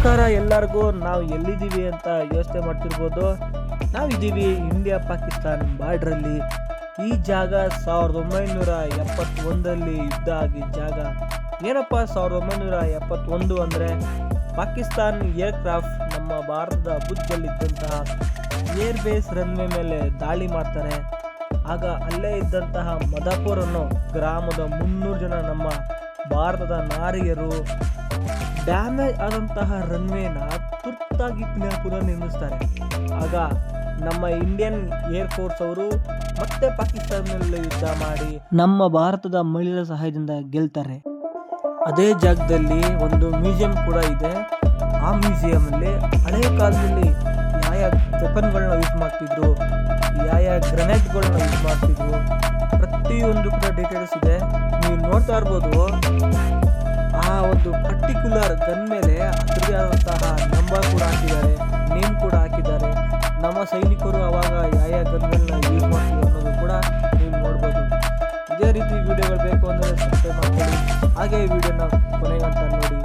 ನಮಸ್ಕಾರ ಎಲ್ಲರಿಗೂ. ನಾವು ಎಲ್ಲಿದ್ದೀವಿ ಅಂತ ಯೋಚನೆ ಮಾಡ್ತಿರ್ಬೋದು. ನಾವಿದ್ದೀವಿ ಇಂಡಿಯಾ ಪಾಕಿಸ್ತಾನ್ ಬಾರ್ಡ್ರಲ್ಲಿ. ಈ ಜಾಗ 1971ರಲ್ಲಿ ಯುದ್ಧ ಆಗಿದ್ದ ಜಾಗ. ಏನಪ್ಪ 1971 ಅಂದರೆ, ಪಾಕಿಸ್ತಾನ್ ಏರ್ಕ್ರಾಫ್ಟ್ ನಮ್ಮ ಭಾರತದ ಭುಜದಲ್ಲಿದ್ದಂತಹ ಏರ್ ಬೇಸ್ ರನ್ವೇ ಮೇಲೆ ದಾಳಿ ಮಾಡ್ತಾರೆ. ಆಗ ಅಲ್ಲೇ ಇದ್ದಂತಹ ಮದಾಪುರ್ ಅನ್ನೋ ಗ್ರಾಮದ 300 ಜನ ನಮ್ಮ ಭಾರತದ ನಾರಿಯರು ಡ್ಯಾಮೇಜ್ ಆದಂತಹ ರನ್ವೇನ ತುರ್ತಾಗಿ ಪುನಃ ನಿರ್ಮಿಸ್ತಾರೆ. ಆಗ ನಮ್ಮ ಇಂಡಿಯನ್ ಏರ್ ಫೋರ್ಸ್ ಅವರು ಮತ್ತೆ ಪಾಕಿಸ್ತಾನದಲ್ಲಿ ಯುದ್ಧ ಮಾಡಿ ನಮ್ಮ ಭಾರತದ ಮಹಿಳೆಯರ ಸಹಾಯದಿಂದ ಗೆಲ್ತಾರೆ. ಅದೇ ಜಾಗದಲ್ಲಿ ಒಂದು ಮ್ಯೂಸಿಯಂ ಕೂಡ ಇದೆ. ಆ ಮ್ಯೂಸಿಯಮಲ್ಲಿ ಹಳೆಯ ಕಾಲದಲ್ಲಿ ಯಾವ ವೆಪನ್ಗಳನ್ನ ಯೂಸ್ ಮಾಡ್ತಿದ್ರು, ಯಾವ ಗ್ರೆನೇಡ್ಗಳನ್ನ ಯೂಸ್ ಮಾಡ್ತಿದ್ರು, ಪ್ರತಿಯೊಂದು ಕೂಡ ಡೀಟೇಲ್ಸ್ ಇದೆ. ನೀವು ನೋಡ್ತಾ ಇರ್ಬೋದು, ಆ ಒಂದು ಪರ್ಟಿಕ್ಯುಲರ್ ಗನ್ ಮೇಲೆ ಅದರದೇ ಆದಂತಹ ನಂಬರ್ ಕೂಡ ಹಾಕಿದ್ದಾರೆ, ನೇಮ್ ಕೂಡ ಹಾಕಿದ್ದಾರೆ. ನಮ್ಮ ಸೈನಿಕರು ಅವಾಗ ಯಾವ ಗನ್ಗಳನ್ನ ಯೂಸ್ ಮಾಡ್ತಿದ್ರು ಅನ್ನೋದು ಕೂಡ ನೀವು ನೋಡ್ಬೋದು. ಇದೇ ರೀತಿ ವಿಡಿಯೋಗಳು ಬೇಕು ಅಂದರೆ ಸಬ್ಸ್ಕ್ರೈಬ್ ಮಾಡ್ಕೊಳ್ಳಿ. ಹಾಗೆ ಈ ವಿಡಿಯೋನ ಕೊನೆಗಂತ ನೋಡಿ.